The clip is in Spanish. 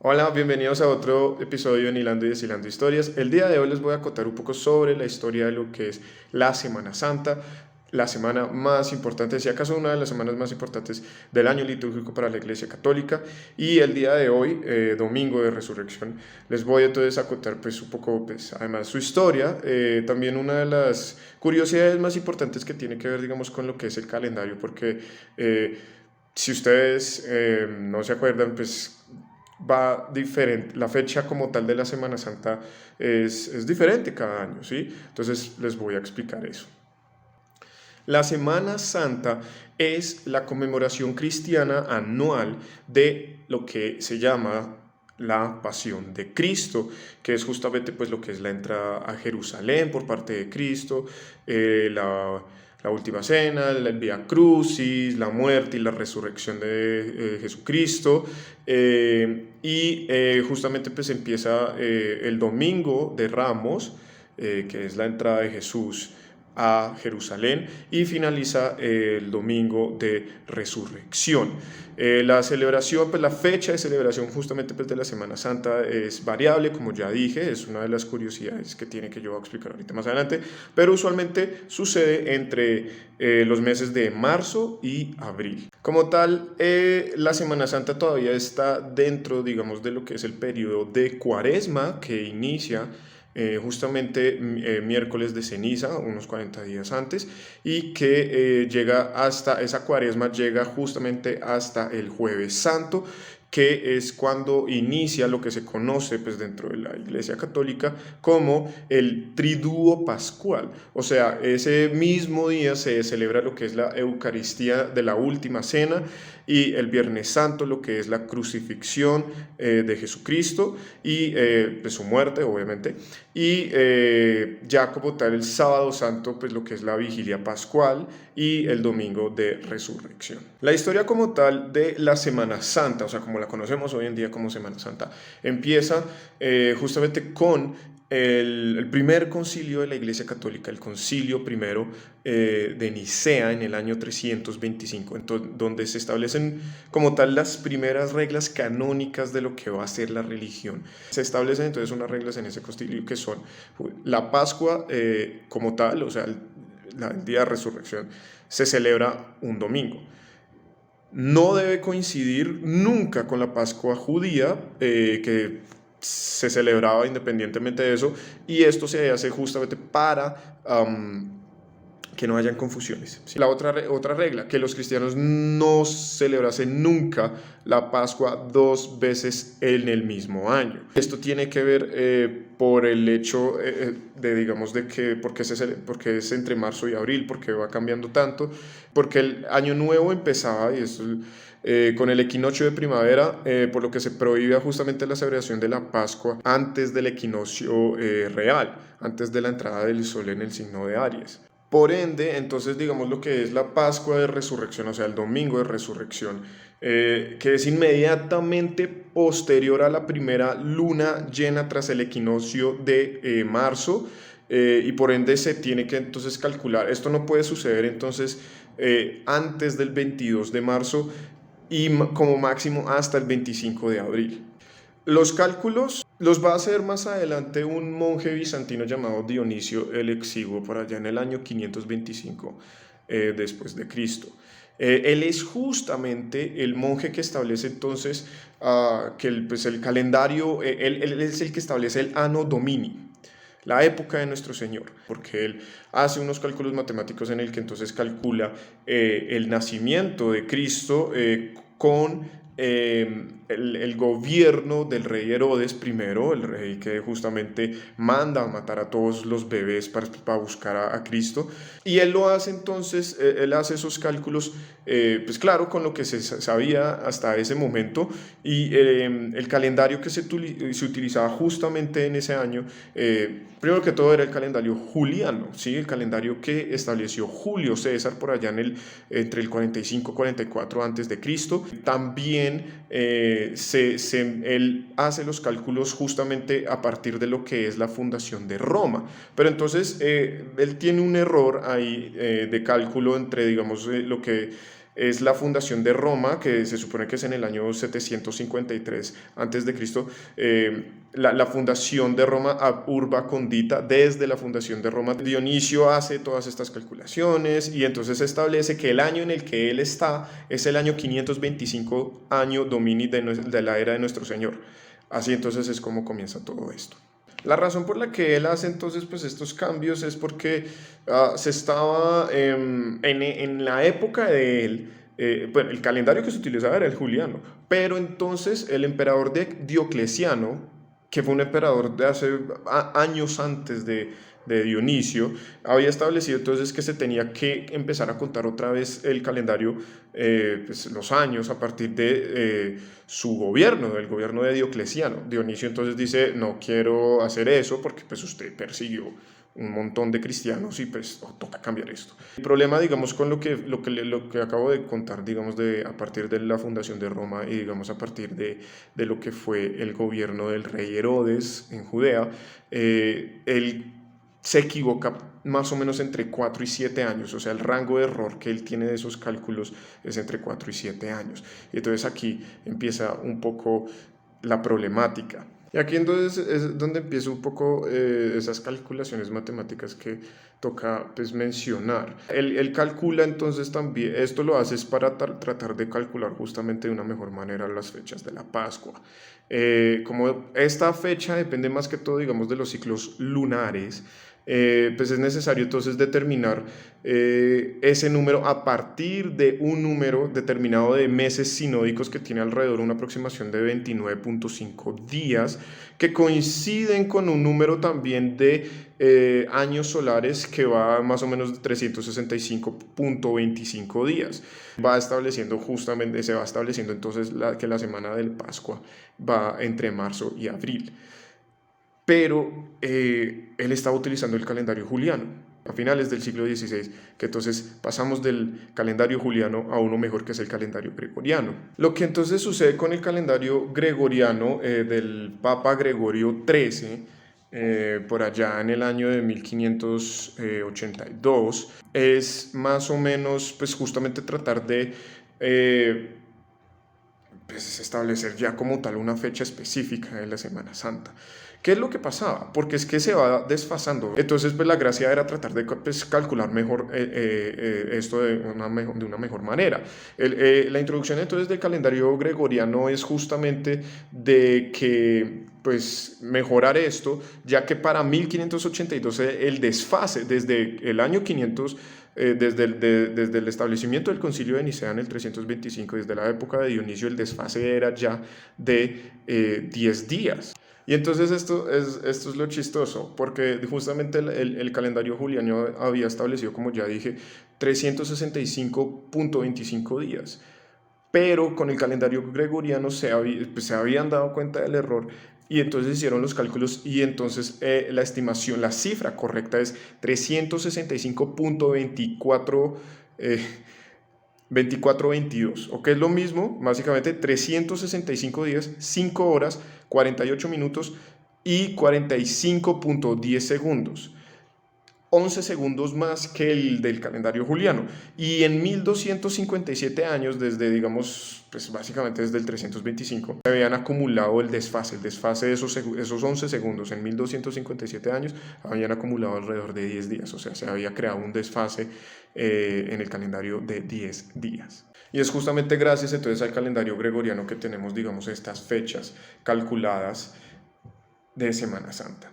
Hola, bienvenidos a otro episodio de Hilando y Deshilando Historias. El día de hoy les voy a contar un poco sobre la historia de lo que es la Semana Santa, la semana más importante, si acaso una de las semanas más importantes del año litúrgico para la Iglesia Católica. Y el día de hoy, domingo de Resurrección, les voy entonces a contar pues un poco, pues además su historia, también una de las curiosidades más importantes que tiene que ver, digamos, con lo que es el calendario, porque si ustedes no se acuerdan, pues va diferente, la fecha como tal de la Semana Santa es diferente cada año, ¿sí? Entonces les voy a explicar eso. La Semana Santa es la conmemoración cristiana anual de lo que se llama la Pasión de Cristo, que es justamente pues lo que es la entrada a Jerusalén por parte de Cristo, la última cena, el Vía Crucis, la muerte y la resurrección de Jesucristo. Justamente pues empieza el domingo de Ramos, que es la entrada de Jesús a Jerusalén, y finaliza el domingo de resurrección. La celebración, pues la fecha de celebración justamente pues de la Semana Santa es variable, como ya dije, es una de las curiosidades que tiene, que yo voy a explicar ahorita más adelante, pero usualmente sucede entre los meses de marzo y abril. Como tal, la Semana Santa todavía está dentro, digamos, de lo que es el periodo de Cuaresma, que inicia justamente miércoles de ceniza, unos 40 días antes, y que llega hasta, esa cuaresma llega justamente hasta el jueves santo, que es cuando inicia lo que se conoce pues dentro de la Iglesia Católica como el triduo pascual. O sea, ese mismo día se celebra lo que es la Eucaristía de la Última Cena, y el Viernes Santo lo que es la crucifixión de Jesucristo y de su muerte, obviamente, y ya como tal el Sábado Santo, pues lo que es la vigilia pascual, y el domingo de resurrección. La historia como tal de la Semana Santa, o sea, como la conocemos hoy en día como Semana Santa, empieza justamente con el primer concilio de la Iglesia Católica, el concilio primero de Nicea en el año 325, donde se establecen como tal las primeras reglas canónicas de lo que va a ser la religión. Se establecen entonces unas reglas en ese concilio que son la Pascua como tal, o sea, el día de resurrección, se celebra un domingo. No debe coincidir nunca con la Pascua judía, que se celebraba independientemente de eso, y esto se hace justamente para que no hayan confusiones. ¿Sí? La otra regla, que los cristianos no celebrasen nunca la Pascua dos veces en el mismo año. Esto tiene que ver por el hecho de, digamos, de que porque es entre marzo y abril, porque va cambiando tanto, porque el año nuevo empezaba, y esto con el equinoccio de primavera, por lo que se prohíbe justamente la celebración de la Pascua antes del equinoccio real, antes de la entrada del sol en el signo de Aries. Por ende, entonces digamos lo que es la Pascua de Resurrección, o sea, el domingo de Resurrección, que es inmediatamente posterior a la primera luna llena tras el equinoccio de marzo, y por ende se tiene que entonces calcular, esto no puede suceder entonces antes del 22 de marzo y como máximo hasta el 25 de abril. Los cálculos los va a hacer más adelante un monje bizantino llamado Dionisio el Exiguo, por allá en el año 525 después de Cristo. Él es justamente el monje que establece entonces que el calendario, él es el que establece el Anno Domini, la época de nuestro Señor, porque él hace unos cálculos matemáticos en el que entonces calcula el nacimiento de Cristo con el gobierno del rey Herodes primero, el rey que justamente manda a matar a todos los bebés para buscar a Cristo, y él lo hace entonces, él hace esos cálculos, pues claro, con lo que se sabía hasta ese momento, y el calendario que se utilizaba justamente en ese año, primero que todo era el calendario juliano, ¿sí? El calendario que estableció Julio César por allá entre el 45 y 44 antes de Cristo. También él hace los cálculos justamente a partir de lo que es la fundación de Roma. Pero entonces él tiene un error ahí de cálculo entre, digamos, lo que es la fundación de Roma, que se supone que es en el año 753 a.C., la fundación de Roma ab urba condita. Desde la fundación de Roma, Dionisio hace todas estas calculaciones y entonces establece que el año en el que él está es el año 525 año domini de la era de nuestro Señor. Así entonces es como comienza todo esto. La razón por la que él hace entonces pues estos cambios es porque se estaba en la época de él, bueno, el calendario que se utilizaba era el juliano, pero entonces el emperador Diocleciano, que fue un emperador de hace años antes de Dionisio, había establecido entonces que se tenía que empezar a contar otra vez el calendario, pues los años a partir de su gobierno, del gobierno de Diocleciano. Dionisio entonces dice, no quiero hacer eso porque pues usted persiguió un montón de cristianos y pues toca cambiar esto. El problema, digamos, con lo que acabo de contar, digamos, a partir de la fundación de Roma y digamos a partir de lo que fue el gobierno del rey Herodes en Judea, él se equivoca más o menos entre 4 y 7 años, o sea, el rango de error que él tiene de esos cálculos es entre 4 y 7 años. Y entonces aquí empieza un poco la problemática. Y aquí entonces es donde empieza un poco esas calculaciones matemáticas que toca pues, mencionar. Él calcula entonces también, esto lo hace para tratar de calcular justamente de una mejor manera las fechas de la Pascua. Como esta fecha depende más que todo, digamos, de los ciclos lunares, pues es necesario entonces determinar ese número a partir de un número determinado de meses sinódicos que tiene alrededor una aproximación de 29.5 días, que coinciden con un número también de años solares que va más o menos de 365.25 días. Se va estableciendo entonces que la semana del Pascua va entre marzo y abril. Pero él estaba utilizando el calendario juliano a finales del siglo XVI, que entonces pasamos del calendario juliano a uno mejor, que es el calendario gregoriano. Lo que entonces sucede con el calendario gregoriano del Papa Gregorio XIII, por allá en el año de 1582, es más o menos pues justamente tratar de pues establecer ya como tal una fecha específica de la Semana Santa. ¿Qué es lo que pasaba? Porque es que se va desfasando. Entonces, pues la gracia era tratar de pues, calcular mejor esto de una mejor manera. La introducción entonces del calendario gregoriano es justamente de que pues mejorar esto, ya que para 1582 el desfase desde el año 500 desde el establecimiento del Concilio de Nicea en el 325, desde la época de Dionisio, el desfase era ya de 10 días. Y entonces esto es lo chistoso, porque justamente el calendario juliano había establecido, como ya dije, 365.25 días. Pero con el calendario gregoriano se habían dado cuenta del error y entonces hicieron los cálculos y entonces la estimación, la cifra correcta es 365.24 22, o que es lo mismo, básicamente 365 días, 5 horas, 48 minutos y 45.10 segundos. 11 segundos más que el del calendario juliano. Y en 1257 años, desde, digamos, pues básicamente desde el 325, se habían acumulado el desfase de esos 11 segundos en 1257 años, habían acumulado alrededor de 10 días, o sea, se había creado un desfase en el calendario de 10 días. Y es justamente gracias entonces al calendario gregoriano que tenemos, digamos, estas fechas calculadas de Semana Santa.